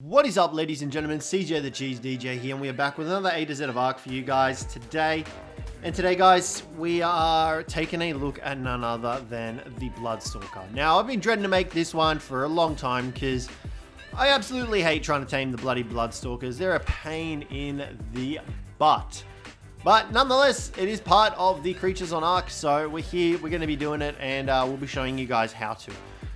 What is up, ladies and gentlemen? Cjthecheesedj here, and we are back with another A to Z of Ark for you guys today. And today, guys, we are taking a look at none other than the Bloodstalker. Now, I've been dreading to make this one for a long time because I absolutely hate trying to tame the bloody Bloodstalkers. They're a pain in the butt. But nonetheless, it is part of the creatures on Ark, so we're here, we're going to be doing it, and we'll be showing you guys how to.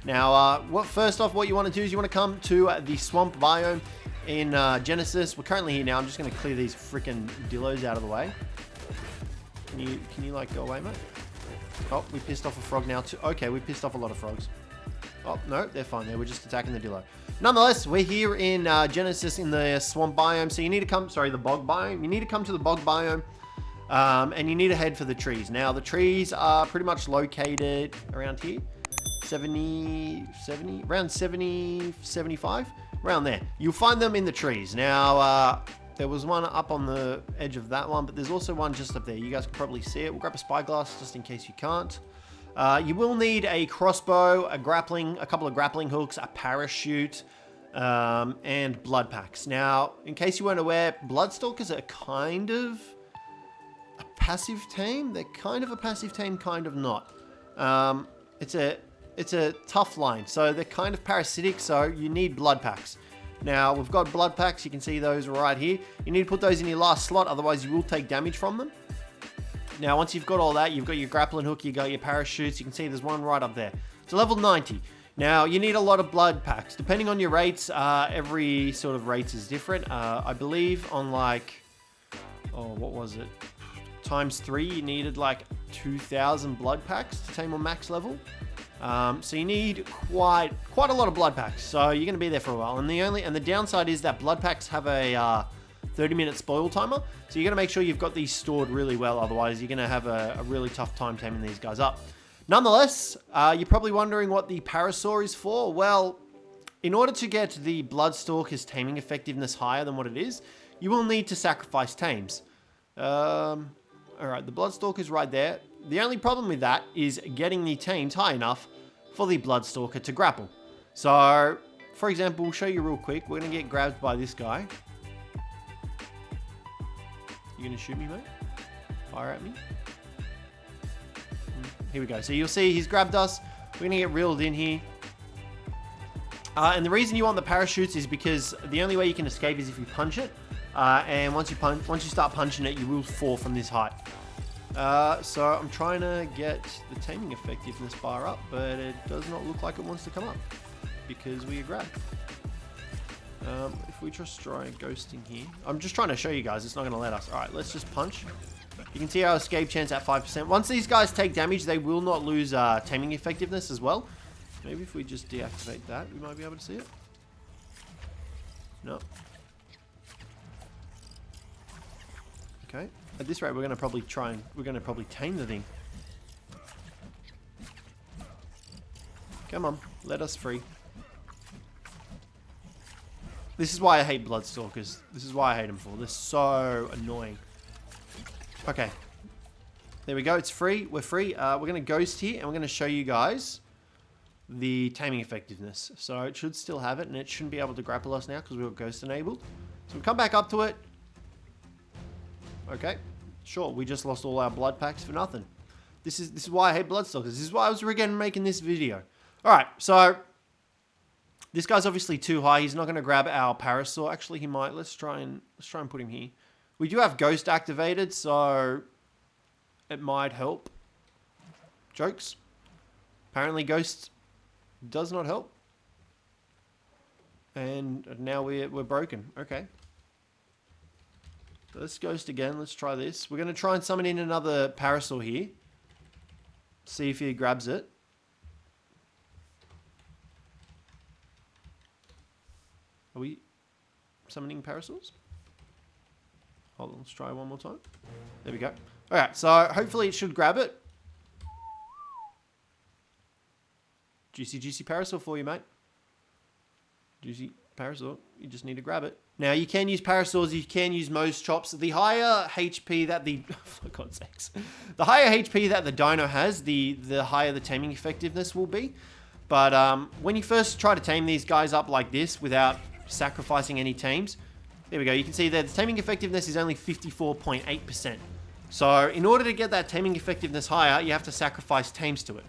Now, first off, what you want to do is you want to come to the swamp biome in Genesis. We're currently here now. I'm just going to clear these freaking dillos out of the way. Can you like go away, mate? Oh, we pissed off a frog now too. Okay, we pissed off a lot of frogs. Oh, no, they're fine. They were just attacking the dillo. Nonetheless, we're here in Genesis in the swamp biome. So you need to come, the bog biome. You need to come to the bog biome. And you need to head for the trees. Now, the trees are pretty much located around here. 75, around there. You'll find them in the trees. Now, there was one up on the edge of that one, but there's also one just up there. You guys can probably see it. We'll grab a spyglass just in case you can't. You will need a crossbow, a couple of grappling hooks, a parachute, and blood packs. Now, in case you weren't aware, Bloodstalkers are kind of a passive tame. They're kind of a passive tame, kind of not. It's a tough line, so they're kind of parasitic, so you need blood packs. Now, we've got blood packs, you can see those right here. You need to put those in your last slot, otherwise you will take damage from them. Now, once you've got all that, you've got your grappling hook, you've got your parachutes, you can see there's one right up there. It's level 90. Now, you need a lot of blood packs. Depending on your rates, every sort of rates is different. I believe on like, what was it? ×3, you needed like 2,000 blood packs to tame on max level. So you need quite a lot of blood packs. So you're going to be there for a while. And the downside is that blood packs have a 30-minute spoil timer. So you're going to make sure you've got these stored really well. Otherwise, you're going to have a really tough time taming these guys up. Nonetheless, you're probably wondering what the Parasaur is for. Well, in order to get the Bloodstalker's taming effectiveness higher than what it is, you will need to sacrifice tames. Alright, the Bloodstalker's right there. The only problem with that is getting the tames high enough for the Bloodstalker to grapple. So, for example, we'll show you real quick. We're going to get grabbed by this guy. You going to shoot me, mate? Fire at me? Here we go. So you'll see he's grabbed us. We're going to get reeled in here. And the reason you want the parachutes is because the only way you can escape is if you punch it. And once you start punching it, you will fall from this height. So I'm trying to get the taming effectiveness bar up, but it does not look like it wants to come up because we are grabbed. If we just try ghosting here, I'm just trying to show you guys, it's not going to let us. Alright, let's just punch. You can see our escape chance at 5%. Once these guys take damage, they will not lose taming effectiveness as well. Maybe if we just deactivate that, we might be able to see it. No. Okay. At this rate, we're going to probably tame the thing. Come on, let us free. This is why I hate Bloodstalkers. This is why I hate them for. They're so annoying. Okay. There we go. It's free. We're free. We're going to ghost here, and we're going to show you guys the taming effectiveness. So it should still have it, and it shouldn't be able to grapple us now because we were ghost enabled. So we come back up to it. Okay, sure, we just lost all our blood packs for nothing. This is why I hate Bloodstalkers. This is why I was again making this video. Alright, so this guy's obviously too high. He's not going to grab our Parasaur. Actually, he might. Let's try and put him here. We do have Ghost activated, so it might help. Jokes. Apparently Ghost does not help. And now we're broken. Okay. Let's ghost again. Let's try this. We're going to try and summon in another Parasaur here. See if he grabs it. Are we summoning Parasaurs? Hold on. Let's try one more time. There we go. Alright, so hopefully it should grab it. Juicy Parasaur for you, mate. Juicy Parasaur. You just need to grab it. Now, you can use Parasaurs, you can use Moe's Chops. The higher HP that the... for God's sakes. The higher HP that the dino has, the higher the taming effectiveness will be. But when you first try to tame these guys up like this without sacrificing any tames. There we go. You can see there the taming effectiveness is only 54.8%. So in order to get that taming effectiveness higher, you have to sacrifice tames to it.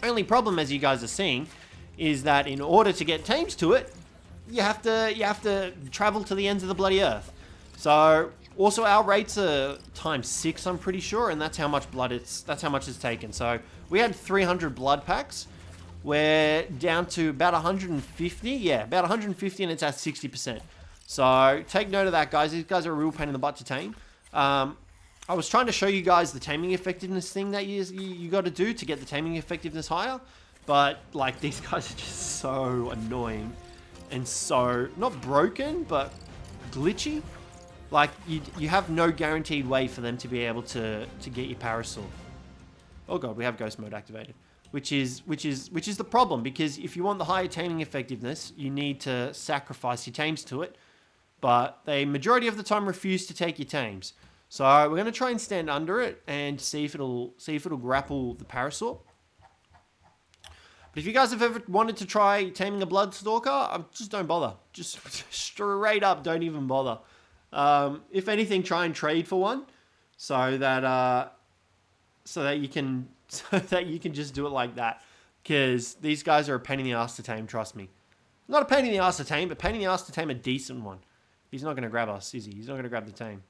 Only problem, as you guys are seeing, is that in order to get tames to it, you have to travel to the ends of the bloody earth. So also our rates are ×6, I'm pretty sure, and that's how much it's taken. So we had 300 blood packs. We're down to about 150. Yeah, about 150, and it's at 60%. So take note of that, guys. These guys are a real pain in the butt to tame. I was trying to show you guys the taming effectiveness thing that you got to do to get the taming effectiveness higher, but like these guys are just so annoying and so not broken but glitchy. Like you have no guaranteed way for them to be able to get your Parasaur. Oh god, we have ghost mode activated, which is the problem, because if you want the higher taming effectiveness, you need to sacrifice your tames to it, but they majority of the time refuse to take your tames. So we're going to try and stand under it and see if it'll grapple the Parasaur. But if you guys have ever wanted to try taming a Bloodstalker, just don't bother. Just straight up, don't even bother. If anything, try and trade for one, so that you can just do it like that. Because these guys are a pain in the ass to tame. Trust me. Not a pain in the ass to tame, but pain in the ass to tame a decent one. He's not going to grab us, is he? He's not going to grab the tame.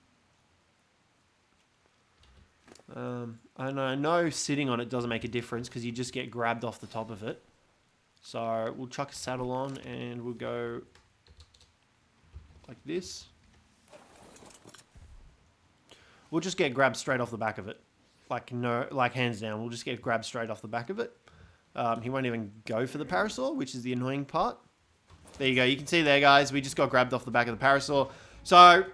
I know sitting on it doesn't make a difference because you just get grabbed off the top of it. So we'll chuck a saddle on and we'll go like this. We'll just get grabbed straight off the back of it. Like hands down, we'll just get grabbed straight off the back of it. He won't even go for the Parasaur, which is the annoying part. There you go. You can see there, guys. We just got grabbed off the back of the Parasaur. So,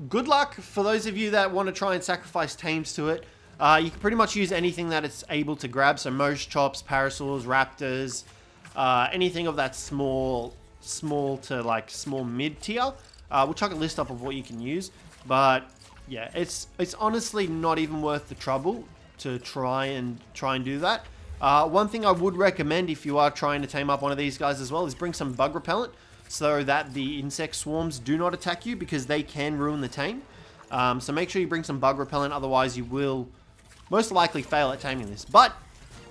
good luck for those of you that want to try and sacrifice tames to it. You can pretty much use anything that it's able to grab. So, Mosh Chops, Parasaurs, Raptors, anything of that small to like small mid tier. We'll chuck a list up of what you can use. But yeah, it's honestly not even worth the trouble to try and do that. One thing I would recommend if you are trying to tame up one of these guys as well is bring some bug repellent, so that the insect swarms do not attack you, because they can ruin the tame. So make sure you bring some bug repellent, otherwise you will most likely fail at taming this. But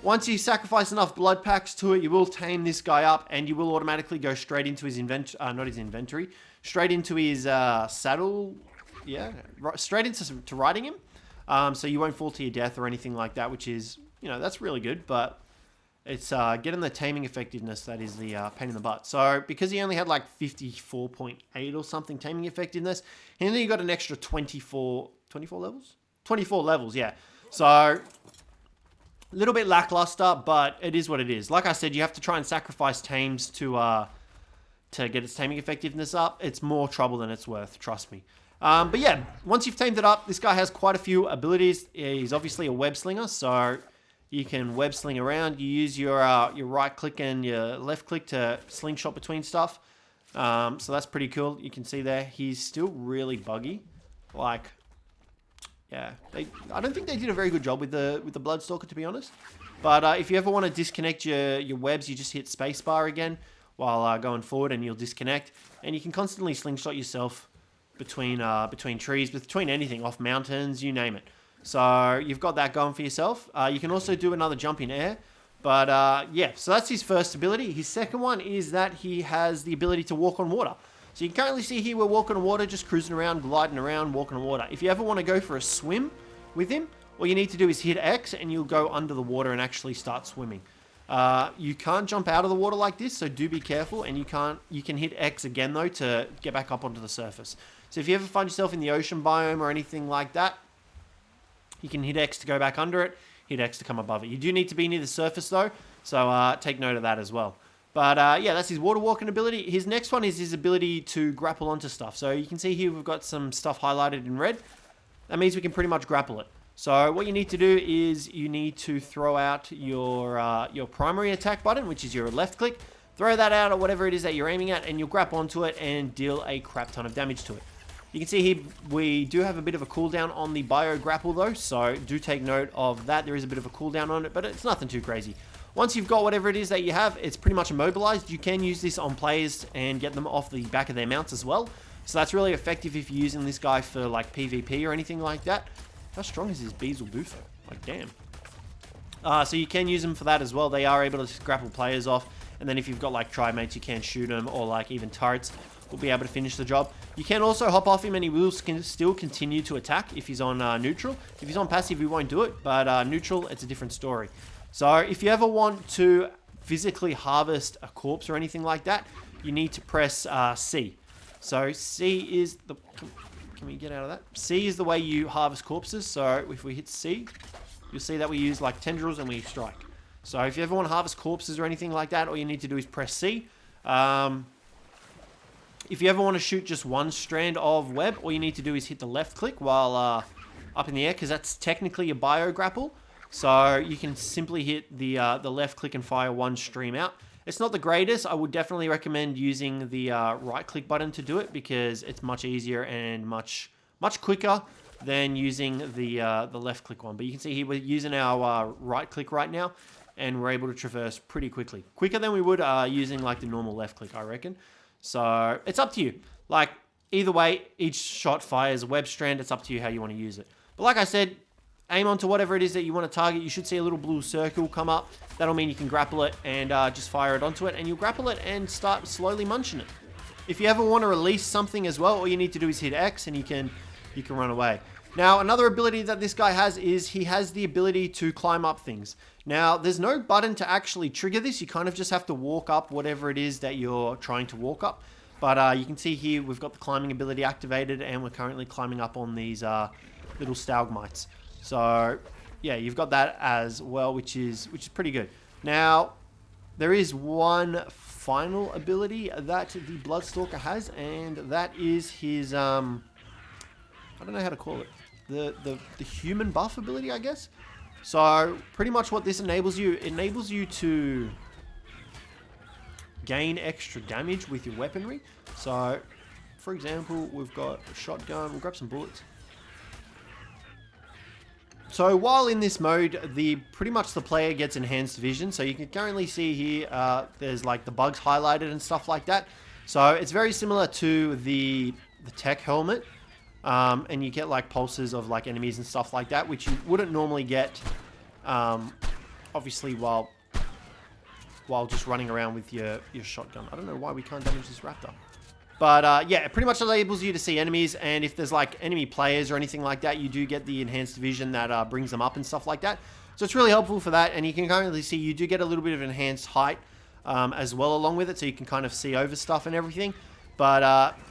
once you sacrifice enough blood packs to it, you will tame this guy up, and you will automatically go straight into his inventory, straight into his saddle. Yeah, straight into riding him. So you won't fall to your death or anything like that, which is, that's really good. But it's getting the taming effectiveness that is the pain in the butt. So because he only had like 54.8 or something taming effectiveness, and then you got an extra 24 levels? 24 levels, yeah. So a little bit lackluster, but it is what it is. Like I said, you have to try and sacrifice tames to get its taming effectiveness up. It's more trouble than it's worth, trust me. But yeah, once you've tamed it up, this guy has quite a few abilities. He's obviously a web slinger, so you can web sling around. You use your right click and your left click to slingshot between stuff. So that's pretty cool. You can see there, he's still really buggy. Like, yeah, I don't think they did a very good job with the Bloodstalker, to be honest. But if you ever want to disconnect your webs, you just hit spacebar again while going forward, and you'll disconnect. And you can constantly slingshot yourself between trees, between anything, off mountains, you name it. So you've got that going for yourself. You can also do another jump in air. But yeah, so that's his first ability. His second one is that he has the ability to walk on water. So you can currently see here we're walking on water, just cruising around, gliding around, walking on water. If you ever want to go for a swim with him, all you need to do is hit X and you'll go under the water and actually start swimming. You can't jump out of the water like this, so do be careful. And you can hit X again though to get back up onto the surface. So if you ever find yourself in the ocean biome or anything like that, you can hit X to go back under it, hit X to come above it. You do need to be near the surface though, so take note of that as well. But yeah, that's his water walking ability. His next one is his ability to grapple onto stuff. So you can see here we've got some stuff highlighted in red. That means we can pretty much grapple it. So what you need to do is you need to throw out your primary attack button, which is your left click. Throw that out or whatever it is that you're aiming at, and you'll grapple onto it and deal a crap ton of damage to it. You can see here we do have a bit of a cooldown on the bio grapple though, so do take note of that. There is a bit of a cooldown on it, but it's nothing too crazy. Once you've got whatever it is that you have, it's pretty much immobilized. You can use this on players and get them off the back of their mounts as well. So that's really effective if you're using this guy for like PvP or anything like that. How strong is his bees will do for? Like, damn. So you can use them for that as well. They are able to grapple players off. And then if you've got like tribe mates, you can shoot them, or like even turrets will be able to finish the job. You can also hop off him and he will still continue to attack if he's on neutral. If he's on passive, he won't do it, but neutral, it's a different story. So if you ever want to physically harvest a corpse or anything like that, you need to press C. So C is the... Can we get out of that? C is the way you harvest corpses. So if we hit C, you'll see that we use like tendrils and we strike. So if you ever want to harvest corpses or anything like that, all you need to do is press C. If you ever want to shoot just one strand of web, all you need to do is hit the left click while up in the air, because that's technically a bio grapple. So you can simply hit the left click and fire one stream out. It's not the greatest. I would definitely recommend using the right click button to do it, because it's much easier and much quicker than using the left click one. But you can see here we're using our right click right now, and we're able to traverse pretty quickly. Quicker than we would using like the normal left click, I reckon. So it's up to you. Like either way, each shot fires a web strand. It's up to you how you want to use it. But like I said, aim onto whatever it is that you want to target. You should see a little blue circle come up. That'll mean you can grapple it and just fire it onto it, and you'll grapple it and start slowly munching it. If you ever want to release something as well, all you need to do is hit X and you can run away. Now, another ability that this guy has is he has the ability to climb up things. Now, there's no button to actually trigger this. You kind of just have to walk up whatever it is that you're trying to walk up. But you can see here we've got the climbing ability activated, and we're currently climbing up on these little stalagmites. So, yeah, you've got that as well, which is pretty good. Now, there is one final ability that the Bloodstalker has, and that is his I don't know how to call it. The human buff ability, I guess. So pretty much what this enables you, it enables you to gain extra damage with your weaponry. So for example, we've got a shotgun. We'll grab some bullets. So while in this mode, pretty much the player gets enhanced vision. So you can currently see here, there's like the bugs highlighted and stuff like that. So it's very similar to the tech helmet. And you get like pulses of like enemies and stuff like that, which you wouldn't normally get, obviously while just running around with your shotgun. I don't know why we can't damage this raptor. But yeah, it pretty much enables you to see enemies, and if there's like enemy players or anything like that, you do get the enhanced vision that brings them up and stuff like that. So it's really helpful for that, and you can currently see you do get a little bit of enhanced height as well along with it, so you can kind of see over stuff and everything. But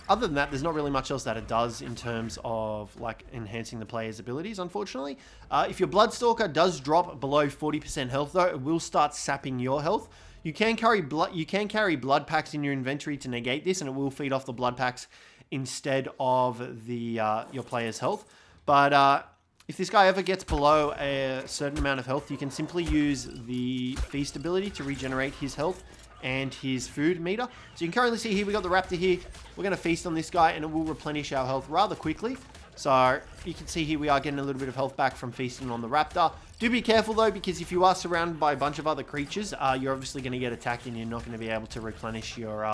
other than that, there's not really much else that it does in terms of like enhancing the player's abilities, unfortunately. If your Bloodstalker does drop below 40% health, though, it will start sapping your health. You can carry blood packs in your inventory to negate this, and it will feed off the blood packs instead of the your player's health. But if this guy ever gets below a certain amount of health, you can simply use the feast ability to regenerate his health and his food meter. So you can currently see here, we got the raptor here. We're going to feast on this guy, and it will replenish our health rather quickly. So you can see here we are getting a little bit of health back from feasting on the raptor. Do be careful though, because if you are surrounded by a bunch of other creatures, you're obviously going to get attacked, and you're not going to be able to replenish your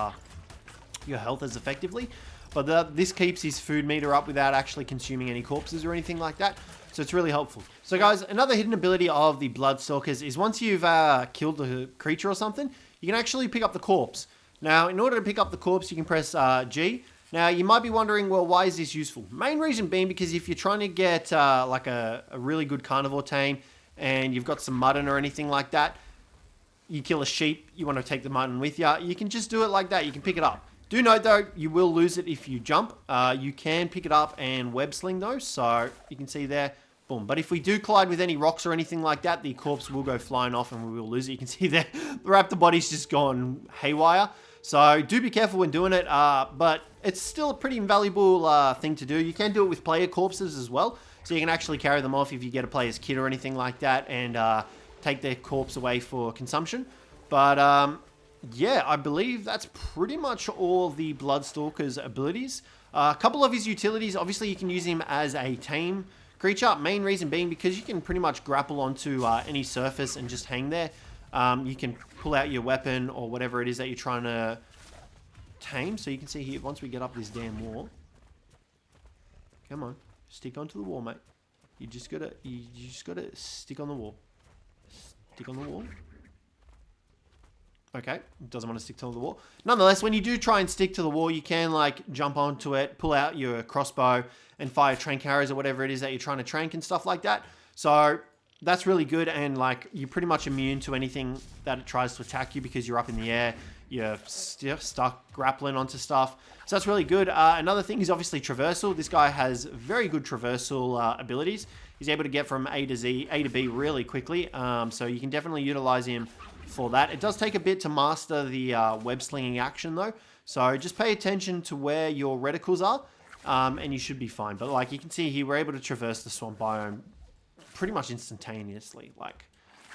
health as effectively. But this keeps his food meter up without actually consuming any corpses or anything like that. So it's really helpful. So guys, another hidden ability of the Bloodstalkers is once you've killed a creature or something, you can actually pick up the corpse. Now, in order to pick up the corpse, you can press G. Now, you might be wondering, well, why is this useful? Main reason being because if you're trying to get like a really good carnivore tame and you've got some mutton or anything like that, you kill a sheep, you want to take the mutton with you, you can just do it like that. You can pick it up. Do note, though, you will lose it if you jump. You can pick it up and web sling, though, so you can see there. Boom. But if we do collide with any rocks or anything like that, the corpse will go flying off and we will lose it. You can see there, the raptor body's just gone haywire. So do be careful when doing it, but it's still a pretty invaluable thing to do. You can do it with player corpses as well. So you can actually carry them off if you get a player's kit or anything like that and take their corpse away for consumption. But yeah, I believe that's pretty much all the Bloodstalker's abilities. A couple of his utilities, obviously you can use him as a tame creature. Main reason being because you can pretty much grapple onto any surface and just hang there. you can pull out your weapon or whatever it is that you're trying to tame. So you can see here, once we get up this damn wall. Come on. Stick onto the wall, mate. You just gotta stick on the wall. Stick on the wall. Okay, doesn't want to stick to the wall. Nonetheless, when you do try and stick to the wall, you can like jump onto it, pull out your crossbow, and fire trank arrows or whatever it is that you're trying to trank and stuff like that. So that's really good, and like you're pretty much immune to anything that it tries to attack you because you're up in the air. You're stuck grappling onto stuff. So that's really good. Another thing is obviously traversal. This guy has very good traversal abilities. He's able to get from A to B really quickly. So you can definitely utilize him for that. It does take a bit to master the web slinging action though. So just pay attention to where your reticles are and you should be fine. But like you can see here, we're able to traverse the swamp biome pretty much instantaneously. Like,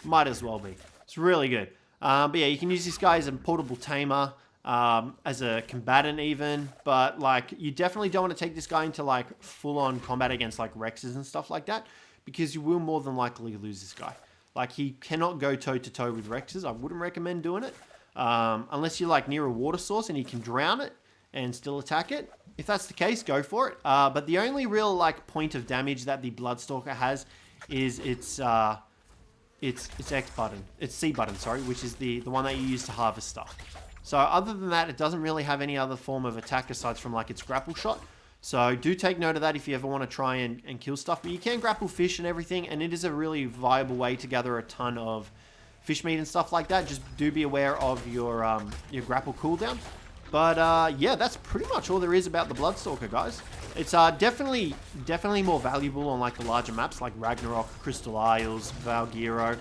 might as well be. It's really good. But yeah, you can use this guy as a portable tamer, as a combatant even, but like you definitely don't want to take this guy into like full-on combat against like Rexes and stuff like that, because you will more than likely lose this guy. Like he cannot go toe-to-toe with Rexes. I wouldn't recommend doing it, unless you're like near a water source and you can drown it and still attack it. If that's the case, go for it. But the only real like point of damage that the Bloodstalker has is its X button, its C button, sorry, which is the one that you use to harvest stuff. So other than that, it doesn't really have any other form of attack aside from like its grapple shot. So do take note of that if you ever want to try and kill stuff. But you can grapple fish and everything, and it is a really viable way to gather a ton of fish meat and stuff like that. Just do be aware of your grapple cooldown. But yeah, that's pretty much all there is about the Bloodstalker, guys. It's definitely more valuable on like the larger maps like Ragnarok, Crystal Isles, Valgiro.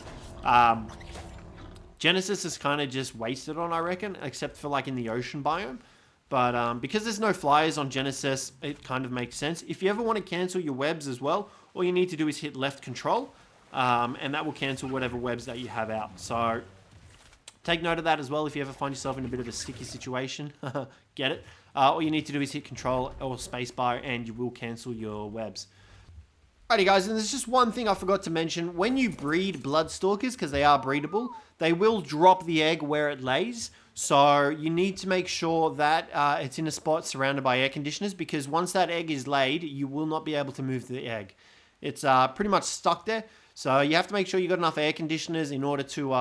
Genesis is kind of just wasted on, I reckon, except for like in the ocean biome. But because there's no flyers on Genesis, it kind of makes sense. If you ever want to cancel your webs as well, all you need to do is hit left control, and that will cancel whatever webs that you have out. So take note of that as well if you ever find yourself in a bit of a sticky situation. Get it? All you need to do is hit control or spacebar and you will cancel your webs. Alrighty guys, and there's just one thing I forgot to mention. When you breed Bloodstalkers, because they are breedable, they will drop the egg where it lays. So you need to make sure that it's in a spot surrounded by air conditioners, because once that egg is laid, you will not be able to move the egg. It's pretty much stuck there. So you have to make sure you got enough air conditioners in order to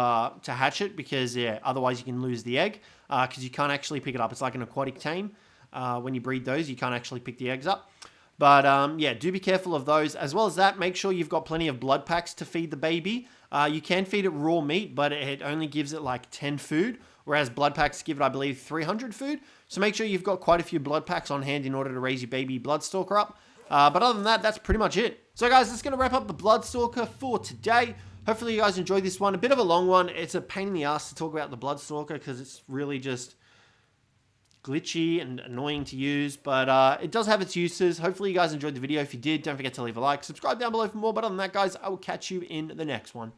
hatch it, because yeah, otherwise you can lose the egg, because you can't actually pick it up. It's like an aquatic tame. When you breed those, you can't actually pick the eggs up. But yeah, do be careful of those. As well as that, make sure you've got plenty of blood packs to feed the baby. You can feed it raw meat, but it only gives it like 10 food, whereas blood packs give it, I believe, 300 food. So make sure you've got quite a few blood packs on hand in order to raise your baby Bloodstalker up. But other than that, that's pretty much it. So guys, that's going to wrap up the Bloodstalker for today. Hopefully you guys enjoyed this one. A bit of a long one. It's a pain in the ass to talk about the Bloodstalker because it's really just glitchy and annoying to use, but it does have its uses. Hopefully you guys enjoyed the video. If you did, don't forget to leave a like, subscribe down below for more. But other than that, guys, I will catch you in the next one.